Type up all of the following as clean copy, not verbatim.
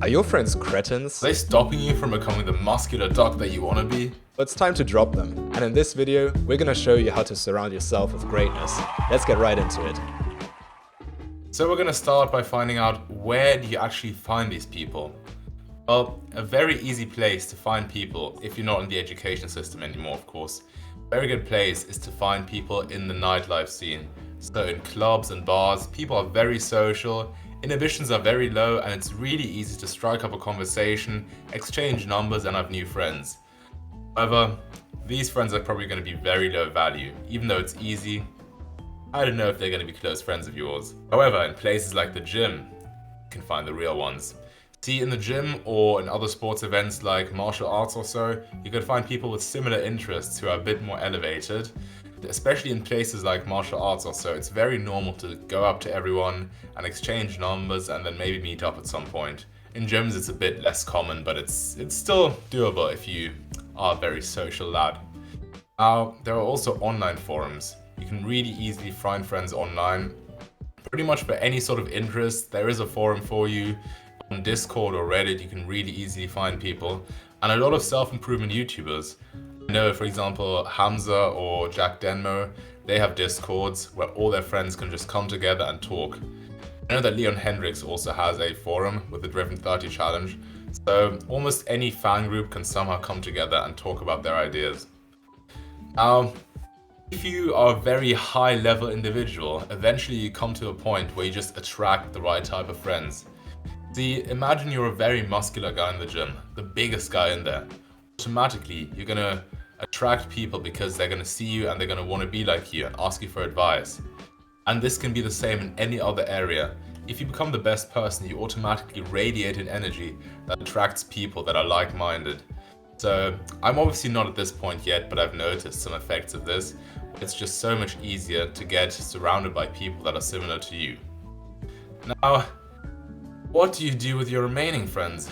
Are your friends cretins? Are they stopping you from becoming the muscular duck that you want to be? Well, it's time to drop them. And in this video, we're gonna show you how to surround yourself with greatness. Let's get right into it. So we're going to start by finding out, where do you actually find these people? Well, a very easy place to find people, if you're not in the education system anymore, of course. A very good place is to find people in the nightlife scene. So in clubs and bars, people are very social, inhibitions are very low, and it's really easy to strike up a conversation, exchange numbers, and have new friends. However, these friends are probably going to be very low value. Even though it's easy, I don't know if they're going to be close friends of yours. However, in places like the gym, you can find the real ones. See, in the gym or in other sports events like martial arts or so, you can find people with similar interests who are a bit more elevated. Especially in places like martial arts or so, it's very normal to go up to everyone and exchange numbers and then maybe meet up at some point. In gyms it's a bit less common, but it's still doable if you are a very social lad. Now, there are also online forums. You can really easily find friends online. Pretty much for any sort of interest, there is a forum for you. On Discord or Reddit, you can really easily find people. And a lot of self-improvement YouTubers. I know, for example, Hamza or Jack Denmo, they have Discords where all their friends can just come together and talk. I know that Leon Hendricks also has a forum with the Driven 30 challenge. So almost any fan group can somehow come together and talk about their ideas. Now, if you are a very high level individual, eventually you come to a point where you just attract the right type of friends. See, imagine you're a very muscular guy in the gym, the biggest guy in there. Automatically, you're gonna attract people because they're gonna see you and they're gonna want to be like you and ask you for advice. And this can be the same in any other area. If you become the best person, you automatically radiate an energy that attracts people that are like-minded. So I'm obviously not at this point yet, but I've noticed some effects of this. It's just so much easier to get surrounded by people that are similar to you. Now, what do you do with your remaining friends?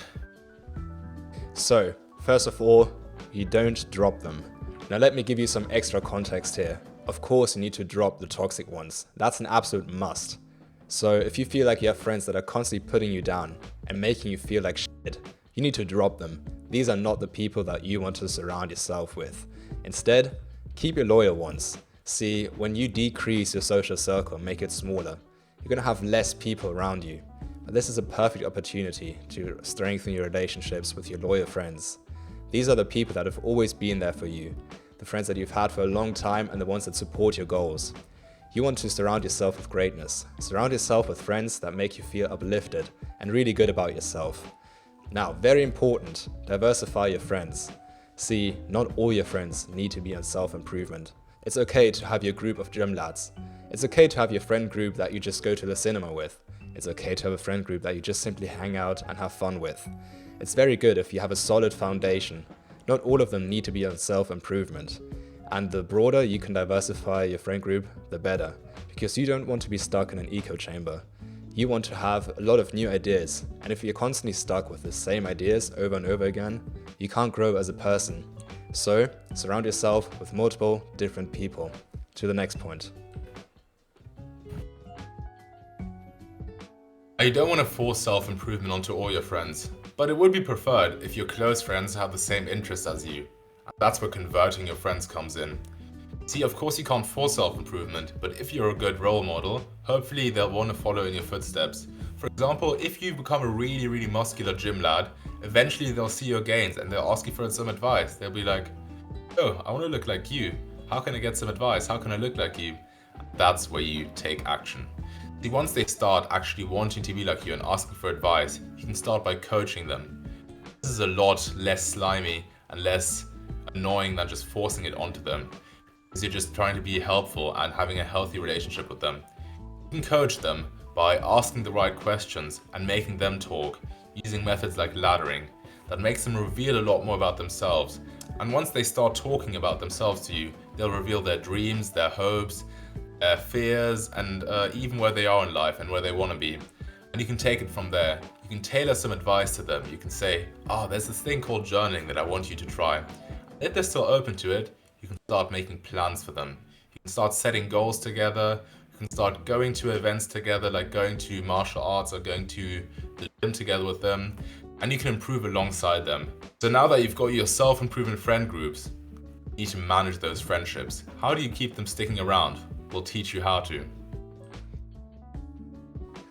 So, first of all, you don't drop them. Now let me give you some extra context here. Of course you need to drop the toxic ones. That's an absolute must. So if you feel like you have friends that are constantly putting you down and making you feel like shit, you need to drop them. These are not the people that you want to surround yourself with. Instead, keep your loyal ones. See, when you decrease your social circle and make it smaller, you're going to have less people around you. But this is a perfect opportunity to strengthen your relationships with your loyal friends. These are the people that have always been there for you, the friends that you've had for a long time and the ones that support your goals. You want to surround yourself with greatness. Surround yourself with friends that make you feel uplifted and really good about yourself. Now, very important, diversify your friends. See, not all your friends need to be on self-improvement. It's okay to have your group of gym lads. It's okay to have your friend group that you just go to the cinema with. It's okay to have a friend group that you just simply hang out and have fun with. It's very good if you have a solid foundation. Not all of them need to be on self-improvement. And the broader you can diversify your friend group, the better. Because you don't want to be stuck in an echo chamber. You want to have a lot of new ideas. And if you're constantly stuck with the same ideas over and over again, you can't grow as a person. So, surround yourself with multiple different people. To the next point. You don't want to force self-improvement onto all your friends, but it would be preferred if your close friends have the same interests as you. And that's where converting your friends comes in. See, of course you can't force self-improvement, but if you're a good role model, hopefully they'll want to follow in your footsteps. For example, if you become a really muscular gym lad, eventually they'll see your gains and they'll ask you for some advice. They'll be like, oh, I want to look like you. How can I get some advice? How can I look like you? That's where you take action. See, once they start actually wanting to be like you and asking for advice, you can start by coaching them. This is a lot less slimy and less annoying than just forcing it onto them. Because you're just trying to be helpful and having a healthy relationship with them. You can coach them by asking the right questions and making them talk, using methods like laddering. That makes them reveal a lot more about themselves. And once they start talking about themselves to you, they'll reveal their dreams, their hopes, their fears, and even where they are in life and where they want to be. And you can take it from there. You can tailor some advice to them. You can say, there's this thing called journaling that I want you to try. If they're still open to it, you can start making plans for them. You can start setting goals together. You can start going to events together, like going to martial arts or going to the in together with them, and you can improve alongside them. So now that you've got your self-improvement friend groups, you need to manage those friendships. How do you keep them sticking around? We'll teach you how to.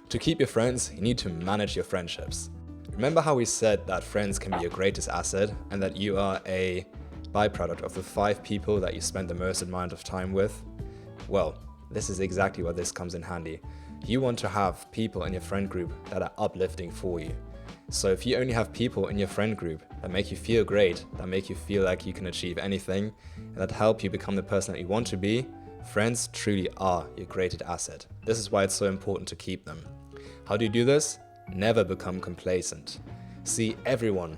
To keep your friends, you need to manage your friendships. Remember how we said that friends can be your greatest asset and that you are a byproduct of the 5 people that you spend the most amount of time with? Well, this is exactly where this comes in handy. You want to have people in your friend group that are uplifting for you. So if you only have people in your friend group that make you feel great, that make you feel like you can achieve anything, and that help you become the person that you want to be, friends truly are your greatest asset. This is why it's so important to keep them. How do you do this? Never become complacent. See, everyone,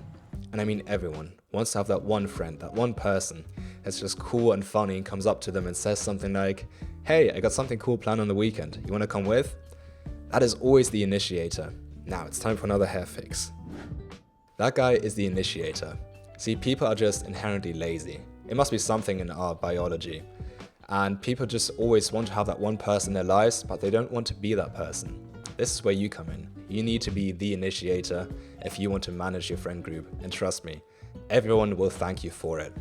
and I mean everyone, wants to have that one friend, that one person that's just cool and funny and comes up to them and says something like, "Hey, I got something cool planned on the weekend. You want to come with?" That is always the initiator. Now it's time for another hair fix. That guy is the initiator. See, people are just inherently lazy. It must be something in our biology. And people just always want to have that one person in their lives, but they don't want to be that person. This is where you come in. You need to be the initiator if you want to manage your friend group. And trust me, everyone will thank you for it.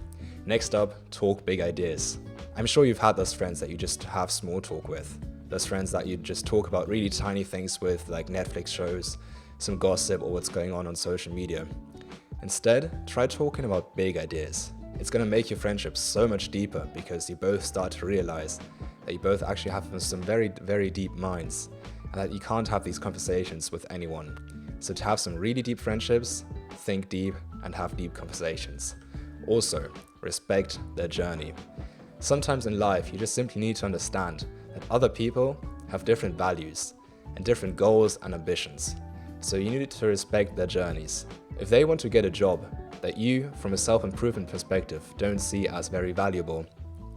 Next up, talk big ideas. I'm sure you've had those friends that you just have small talk with. Those friends that you just talk about really tiny things with, like Netflix shows, some gossip, or what's going on social media. Instead, try talking about big ideas. It's going to make your friendship so much deeper because you both start to realize that you both actually have some very, very deep minds and that you can't have these conversations with anyone. So to have some really deep friendships, think deep and have deep conversations. Also, respect their journey. Sometimes in life, you just simply need to understand that other people have different values and different goals and ambitions. So you need to respect their journeys. If they want to get a job that you, from a self-improvement perspective, don't see as very valuable,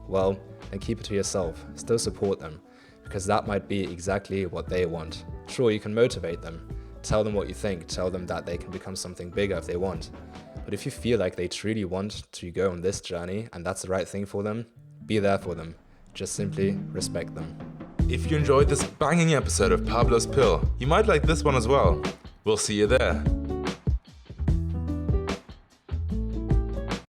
well, then keep it to yourself. Still support them, because that might be exactly what they want. Sure, you can motivate them, tell them what you think, tell them that they can become something bigger if they want. But if you feel like they truly want to go on this journey and that's the right thing for them, be there for them. Just simply respect them. If you enjoyed this banging episode of Pablo's Pill, you might like this one as well. We'll see you there.